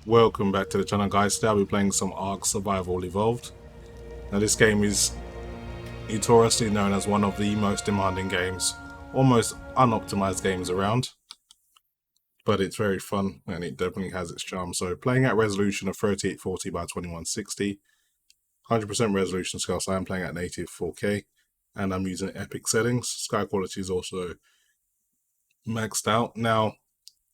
Welcome back to the channel, guys. Today I'll be playing some Ark Survival Evolved. Now this game is notoriously known as one of the most demanding games, almost unoptimized games around, but it's very fun and it definitely has its charm. So playing at resolution of 3840 by 2160, 100% resolution scale, so I'm playing at native 4K and I'm using epic settings. Sky quality is also maxed out. Now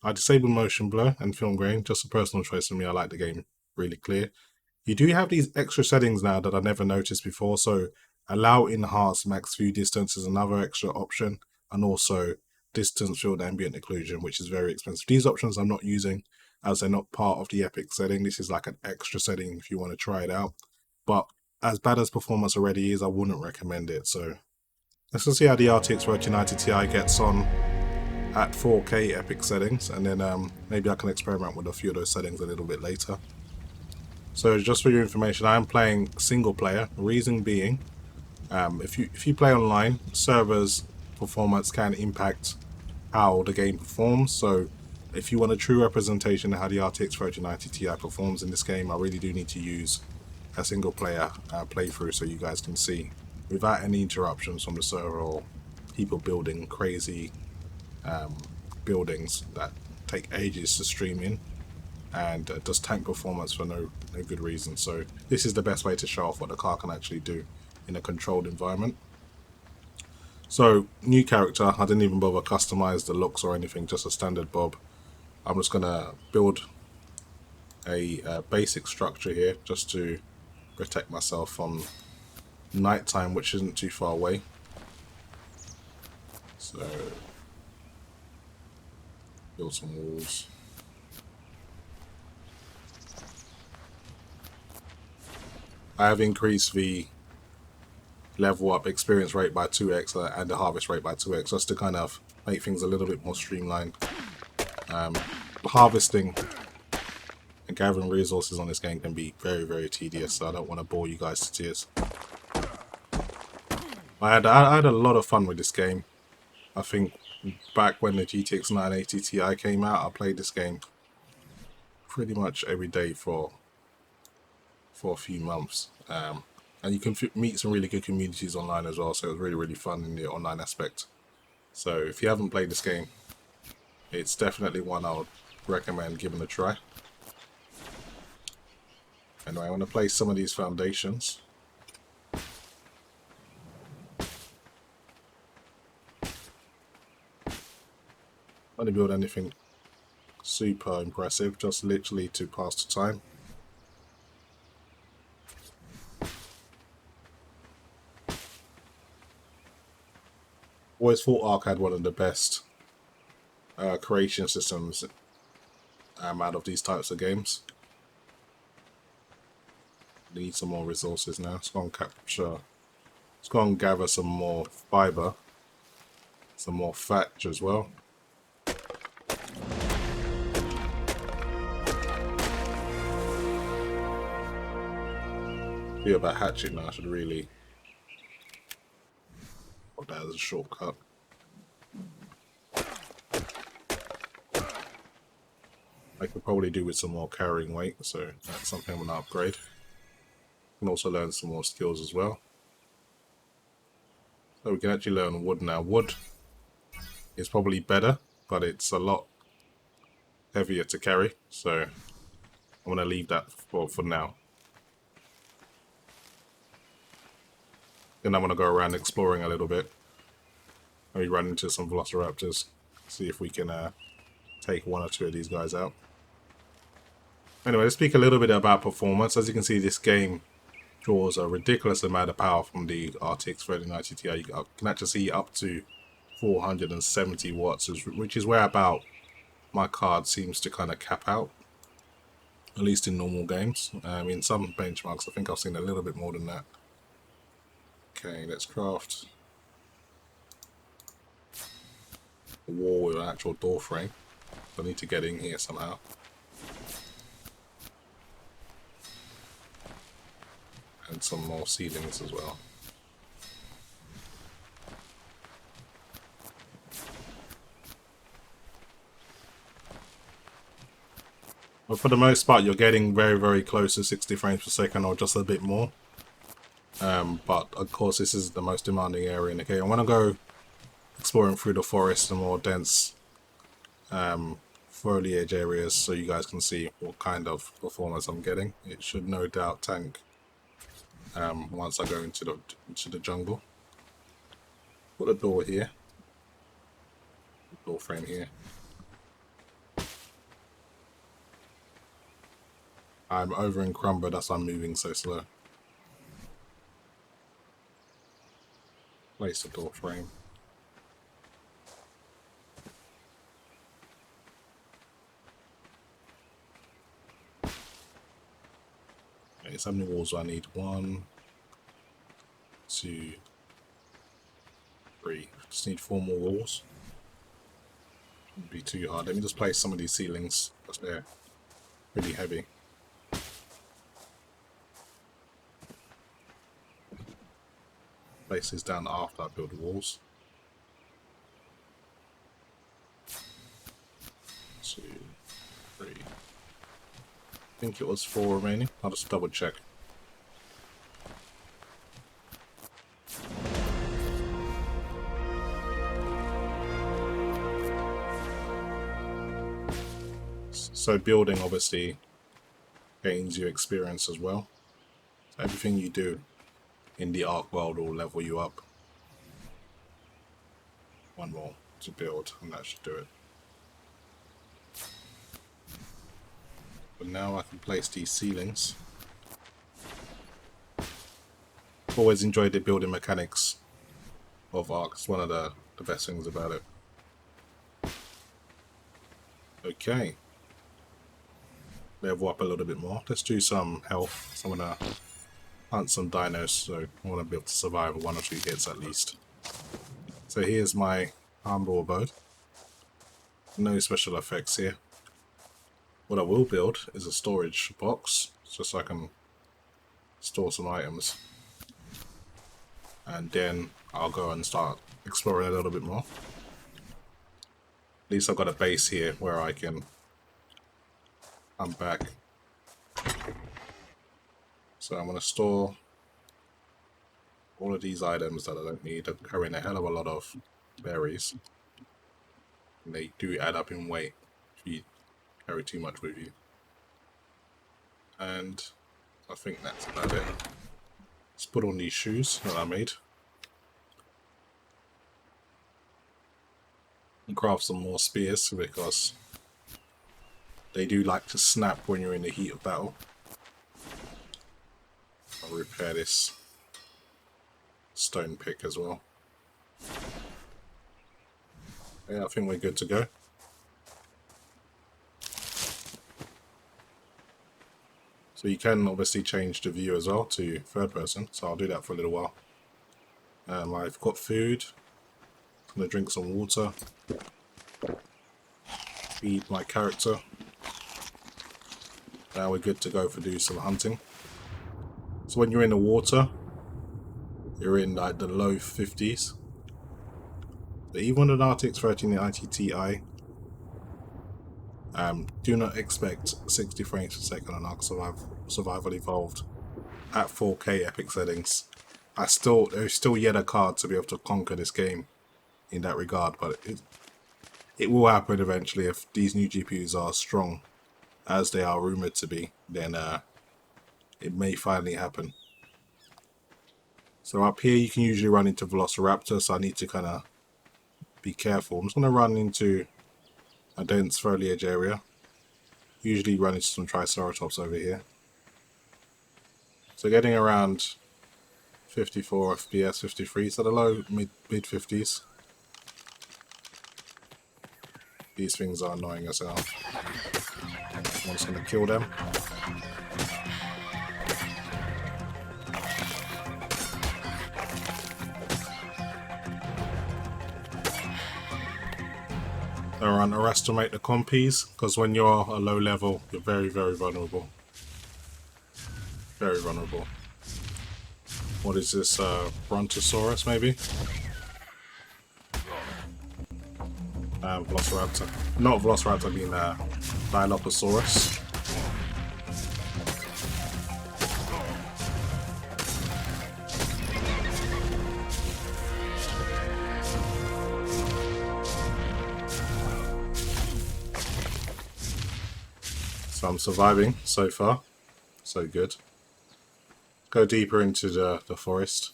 I disabled motion blur and film grain, just a personal choice for me. I like the game really clear. You do have these extra settings now that I never noticed before. So allow enhanced max view distance is another extra option, and also distance field ambient occlusion, which is very expensive. These options I'm not using as they're not part of the epic setting. This is like an extra setting if you want to try it out. But as bad as performance already is, I wouldn't recommend it. So let's just see how the RTX 3090 Ti gets on at 4K epic settings, and then maybe I can experiment with a few of those settings a little bit later. So just for your information, I am playing single player. Reason being, if you play online, servers performance can impact how the game performs. So if you want a true representation of how the RTX 3090 Ti performs in this game, I really do need to use a single player playthrough so you guys can see without any interruptions from the server or people building crazy buildings that take ages to stream in and does tank performance for no good reason. So this is the best way to show off what the car can actually do in a controlled environment. So new character, I didn't even bother customize the looks or anything, just a standard bob. I'm just gonna build a basic structure here just to protect myself from nighttime, which isn't too far away. So build some walls. I have increased the level up experience rate by 2x and the harvest rate by 2x just to kind of make things a little bit more streamlined. Harvesting and gathering resources on this game can be very tedious, so I don't want to bore you guys to tears. I had a lot of fun with this game. I think back when the GTX 980 Ti came out, I played this game pretty much every day for a few months. And you can meet some really good communities online as well, so it was really fun in the online aspect. So if you haven't played this game, it's definitely one I would recommend giving a try. Anyway, I want to place some of these foundations. I don't build anything super impressive, just literally to pass the time. Always thought Ark had one of the best creation systems out of these types of games. Need some more resources now. Let's go and capture. Let's go and gather some more fiber, some more thatch as well. Feel about hatchet now. I should really. Oh, that is a shortcut. I could probably do with some more carrying weight, so that's something I'm going to upgrade. Can also learn some more skills as well. So we can actually learn wood now. Wood is probably better, but it's a lot heavier to carry, so I'm going to leave that for now. Then I'm going to go around exploring a little bit. Maybe run into some velociraptors, see if we can take one or two of these guys out. Anyway, let's speak a little bit about performance. As you can see, this game draws a ridiculous amount of power from the RTX 3090 Ti. You can actually see up to 470 watts, which is where about my card seems to kind of cap out, at least in normal games. In some benchmarks, I think I've seen a little bit more than that. Okay, let's craft a wall with an actual door frame. I need to get in here somehow. And some more ceilings as well. But for the most part, you're getting very, very close to 60 frames per second or just a bit more. But of course, this is the most demanding area in the game. I want to go exploring through the forest and more dense foliage areas so you guys can see what kind of performance I'm getting. It should no doubt tank once I go into the jungle. Put a door here. Door frame here. I'm over in Crumber, that's why I'm moving so slow. Place the door frame. Okay, so how many walls do I need? 1, 2, 3. Just need 4 more walls. Wouldn't be too hard. Let me just place some of these ceilings because they're really heavy. Place this down after I build the walls. 2, 3. I think it was 4 remaining. I'll just double check. So building obviously gains you experience as well. So everything you do in the Ark world will level you up. 1 more to build and that should do it. But now I can place these ceilings. Always enjoyed the building mechanics of Ark. It's one of the best things about it. Okay. Level up a little bit more. Let's do some health. So I'm gonna hunt some dinos, so I want to be able to survive 1 or 2 hits at least. So here's my humble abode. No special effects here. What I will build is a storage box, just so I can store some items. And then I'll go and start exploring a little bit more. At least I've got a base here where I can come back. So I'm going to store all of these items that I don't need. I'm carrying a hell of a lot of berries. And they do add up in weight if you carry too much with you. And I think that's about it. Let's put on these shoes that I made. And craft some more spears because they do like to snap when you're in the heat of battle. I'll repair this stone pick as well. Yeah, I think we're good to go. So you can obviously change the view as well to third person, so I'll do that for a little while. I've got food. I'm going to drink some water. Feed my character. Now we're good to go for do some hunting. So when you're in the water, you're in like the low 50s. But even on an RTX 3090 Ti, do not expect 60 frames per second on Ark Survival Evolved at 4K epic settings. There's still yet a card to be able to conquer this game in that regard, but it will happen eventually. If these new GPUs are strong, as they are rumored to be, then it may finally happen. So up here you can usually run into Velociraptor, so I need to kind of be careful. I'm just going to run into a dense foliage area. Usually run into some Triceratops over here. So getting around 54 FPS, 53, so the low mid 50s. These things are annoying as hell. I'm just going to kill them. Don't underestimate the compies, because when you're a low level, you're very, very vulnerable. Very vulnerable. What is this, Brontosaurus maybe? Velociraptor. Not Velociraptor, I mean Dilophosaurus. So I'm surviving so far. So good. Go deeper into the forest.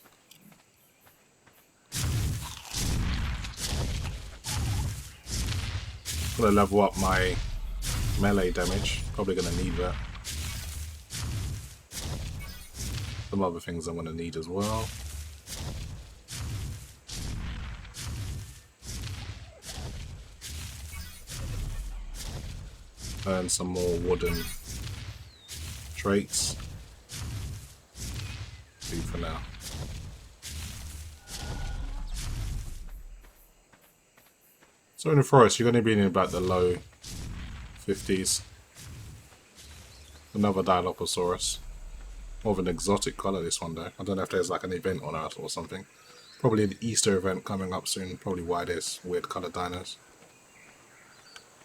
I'm gonna level up my melee damage. Probably gonna need that. Some other things I'm gonna need as well. Earn some more wooden traits. Do for now. So in the forest, you're going to be in about the low 50s. Another Dilophosaurus. More of an exotic colour, this one though. I don't know if there's like an event on Earth or something. Probably an Easter event coming up soon. Probably why there's weird coloured dinos.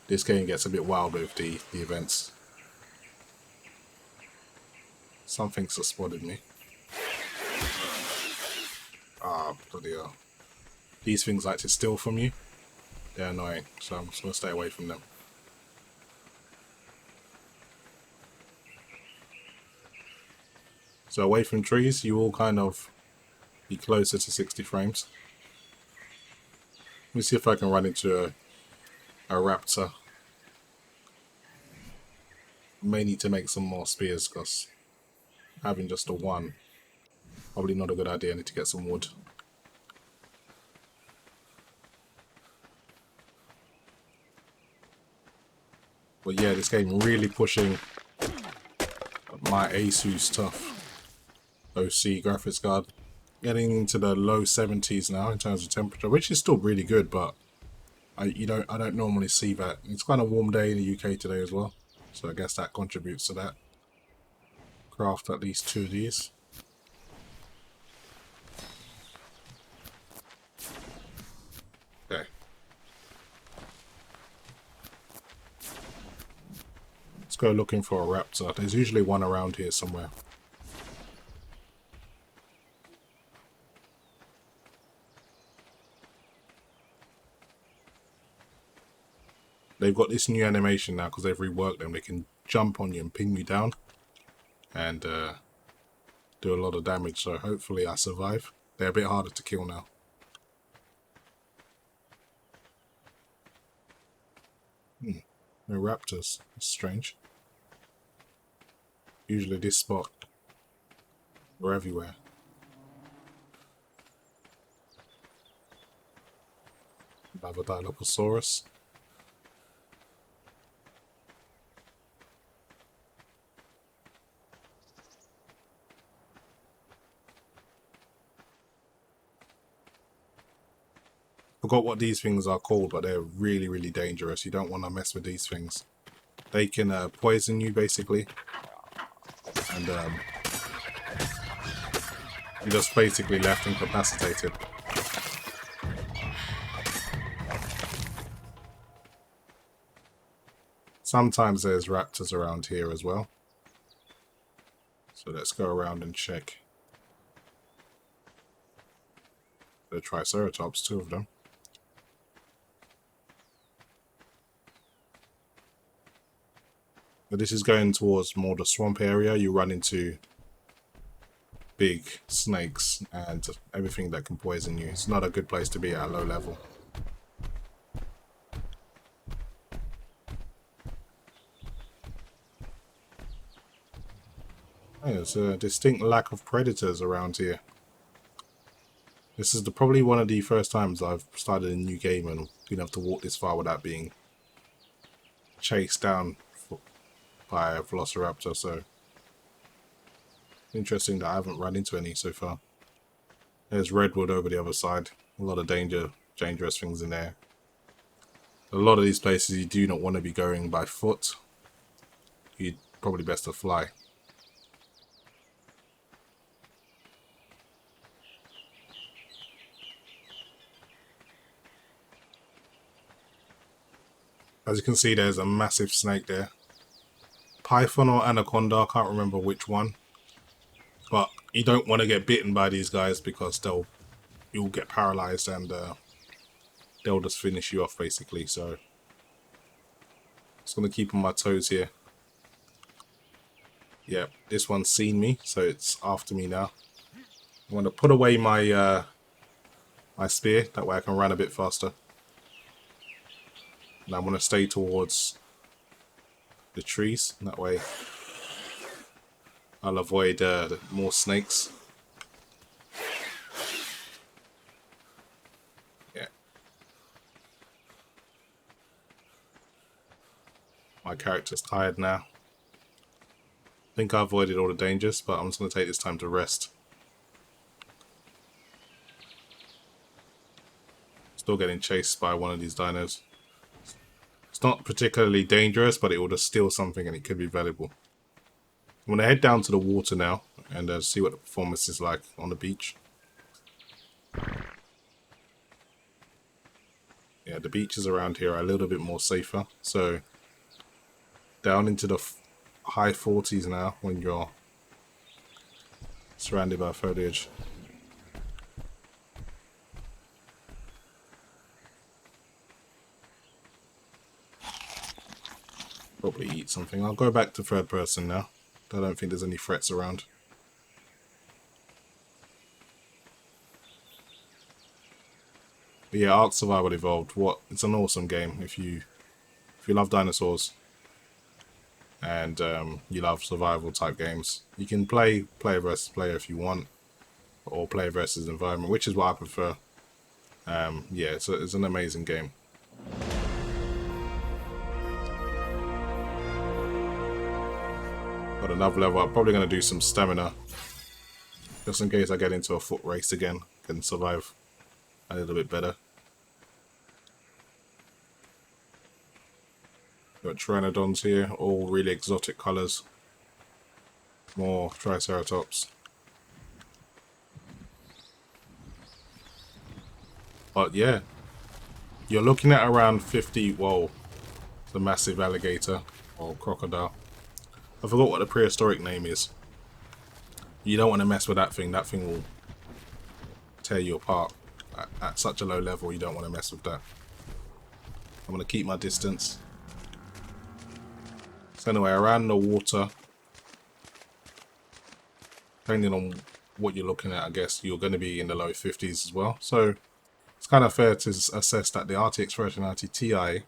This game gets a bit wild with the events. Something's spotted me. Ah, bloody hell. These things like to steal from you. They're annoying, so I'm just going to stay away from them. So away from trees, you will kind of be closer to 60 frames. Let me see if I can run into a raptor. May need to make some more spears because having just a one, probably not a good idea. I need to get some wood. But yeah, this game really pushing my Asus stuff. OC graphics card. Getting into the low 70s now in terms of temperature, which is still really good, but I don't normally see that. It's kind of warm day in the UK today as well, so I guess that contributes to that. Craft at least 2 of these. Okay. Let's go looking for a raptor. There's usually one around here somewhere. They've got this new animation now because they've reworked them. They can jump on you and pin you down and do a lot of damage. So hopefully I survive. They're a bit harder to kill now. No raptors. That's strange. Usually this spot, they're everywhere. Another Dilophosaurus. Forgot what these things are called, but they're really, really dangerous. You don't want to mess with these things. They can poison you, basically. And you're just basically left incapacitated. Sometimes there's raptors around here as well. So let's go around and check. The Triceratops, 2 of them. But this is going towards more the swamp area. You run into big snakes and everything that can poison you. It's not a good place to be at a low level. Oh, there's a distinct lack of predators around here. This is probably one of the first times I've started a new game and been able to walk this far without being chased down by a velociraptor, so interesting that I haven't run into any so far. There's redwood over the other side. A lot of dangerous things in there. A lot of these places you do not want to be going by foot. You'd probably best to fly. As you can see, there's a massive snake there. Python or anaconda, I can't remember which one. But you don't want to get bitten by these guys because you'll get paralyzed and they'll just finish you off basically. So just gonna keep on my toes here. Yeah, this one's seen me, so it's after me now. I want to put away my my spear, that way I can run a bit faster. And I'm going to stay towards the trees, that way I'll avoid more snakes. Yeah. My character's tired now. I think I avoided all the dangers, but I'm just going to take this time to rest. Still getting chased by one of these dinos. It's not particularly dangerous, but it will just steal something and it could be valuable. I'm going to head down to the water now and see what the performance is like on the beach. Yeah, the beaches around here are a little bit more safer. So down into the high 40s now when you're surrounded by foliage. Probably eat something. I'll go back to third person now. I don't think there's any threats around. But yeah, Ark Survival Evolved. It's an awesome game if you love dinosaurs and you love survival type games. You can play player versus player if you want, or player versus environment, which is what I prefer. Yeah, it's an amazing game. Got another level. I'm probably going to do some stamina, just in case I get into a foot race again. Can survive a little bit better. Got Pteranodons here, all really exotic colours. More Triceratops. But yeah, you're looking at around 50. Whoa, it's a massive alligator or crocodile. I forgot what the prehistoric name is. You don't want to mess with that thing. That thing will tear you apart. At such a low level, you don't want to mess with that. I'm going to keep my distance. So anyway, around the water, depending on what you're looking at, I guess you're going to be in the low 50s as well. So it's kind of fair to assess that the RTX 3090 Ti,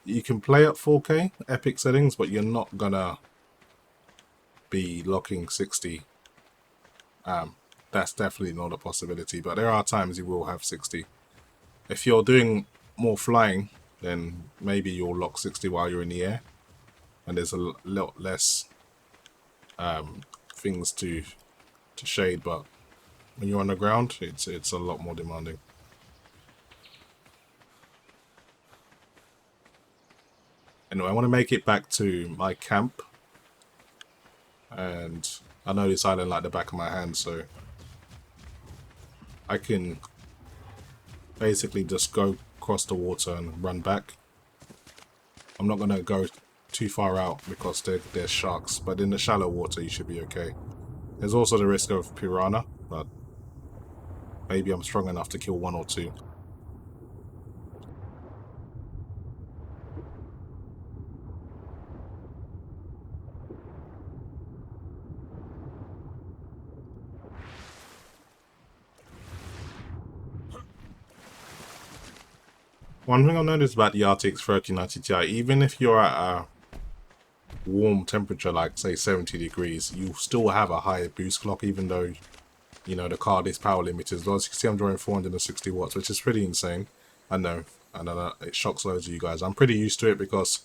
you can play at 4K epic settings, but you're not gonna be locking 60. That's definitely not a possibility, but there are times you will have 60. If you're doing more flying, then maybe you'll lock 60 while you're in the air, and there's a lot less things to shade, but when you're on the ground, it's a lot more demanding. Anyway, I want to make it back to my camp, and I know this island like the back of my hand, so I can basically just go across the water and run back. I'm not going to go too far out because there's sharks, but in the shallow water you should be okay. There's also the risk of piranha, but maybe I'm strong enough to kill one or two. One thing I've noticed about the RTX 3090 Ti, even if you're at a warm temperature, like say 70 degrees, you still have a higher boost clock, even though, you know, the card is power limited. As you can see, I'm drawing 460 watts, which is pretty insane. I know it shocks loads of you guys. I'm pretty used to it because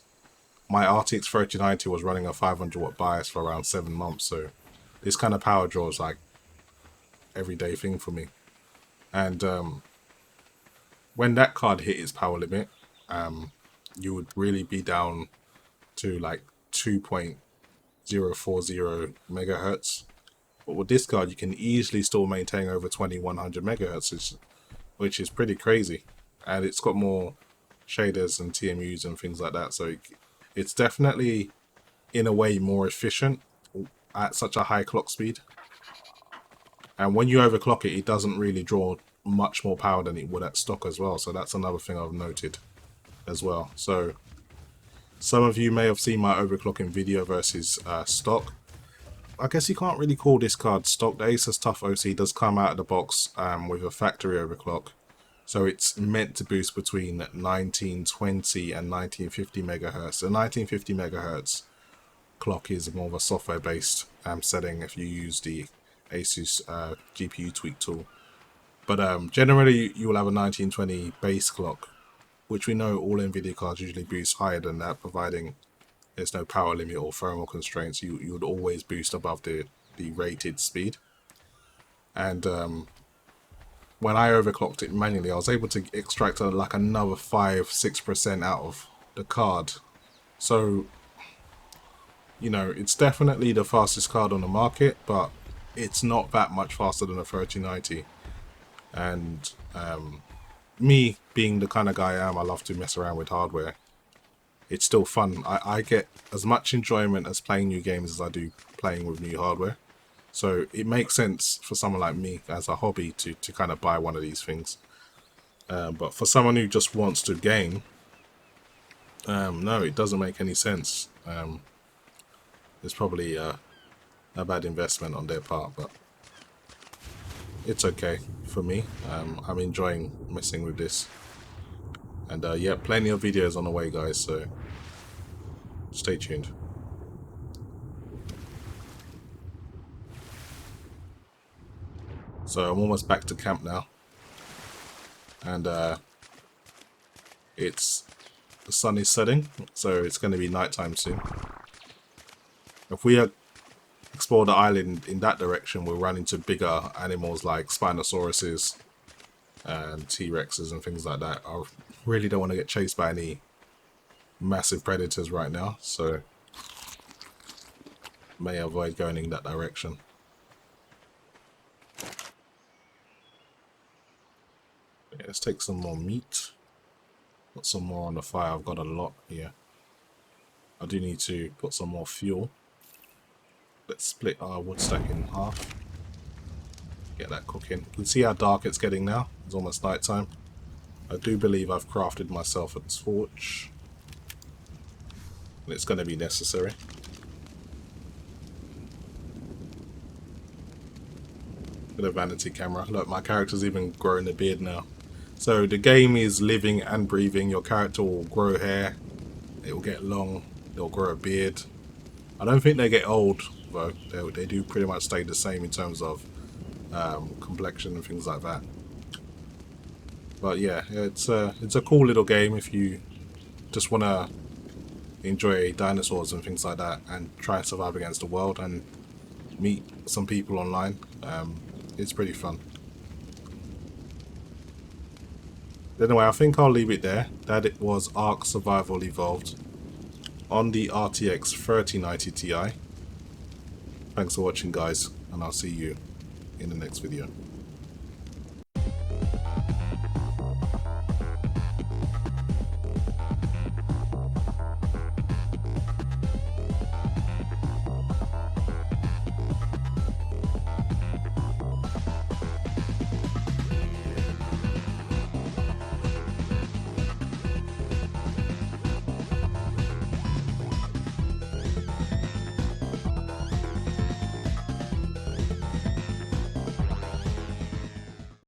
my RTX 3090 was running a 500 watt bias for around 7 months, so this kind of power draw is like everyday thing for me. And when that card hit its power limit, you would really be down to like 2.040 megahertz. But with this card, you can easily still maintain over 2100 megahertz, which is pretty crazy. And it's got more shaders and TMUs and things like that, so it's definitely, in a way, more efficient at such a high clock speed. And when you overclock it, it doesn't really draw much more power than it would at stock as well. So that's another thing I've noted as well. So some of you may have seen my overclocking video versus stock. I guess you can't really call this card stock. The Asus Tough OC does come out of the box with a factory overclock. So it's meant to boost between 1920 and 1950 megahertz. The 1950 megahertz clock is more of a software-based setting if you use the Asus GPU tweak tool. But generally, you will have a 1920 base clock, which we know all NVIDIA cards usually boost higher than that, providing there's no power limit or thermal constraints. You would always boost above the rated speed. And when I overclocked it manually, I was able to extract like another 5-6% out of the card. So, you know, it's definitely the fastest card on the market, but it's not that much faster than a 3090. And me being the kind of guy I am, I love to mess around with hardware. It's still fun. I get as much enjoyment as playing new games as I do playing with new hardware. So it makes sense for someone like me as a hobby to kind of buy one of these things. But for someone who just wants to game, no, it doesn't make any sense. It's probably a bad investment on their part, but it's okay for me. I'm enjoying messing with this. And yeah, plenty of videos on the way, guys, so stay tuned. So I'm almost back to camp now. And the sun is setting, so it's going to be nighttime soon. If we explore the island in that direction, we'll run into bigger animals like Spinosauruses and T-Rexes and things like that. I really don't want to get chased by any massive predators right now, so may avoid going in that direction. Yeah, let's take some more meat. Put some more on the fire. I've got a lot here. I do need to put some more fuel. Let's split our wood stack in half. Get that cooking. You can see how dark it's getting now. It's almost night time. I do believe I've crafted myself a torch. And it's going to be necessary. Bit of vanity camera. Look, my character's even growing a beard now. So the game is living and breathing. Your character will grow hair. It will get long. They'll grow a beard. I don't think they get old, though. They do pretty much stay the same in terms of complexion and things like that. But yeah, it's a cool little game if you just want to enjoy dinosaurs and things like that and try and survive against the world and meet some people online. It's pretty fun. Anyway, I think I'll leave it there. That it was Ark Survival Evolved on the RTX 3090 Ti. Thanks for watching, guys, and I'll see you in the next video.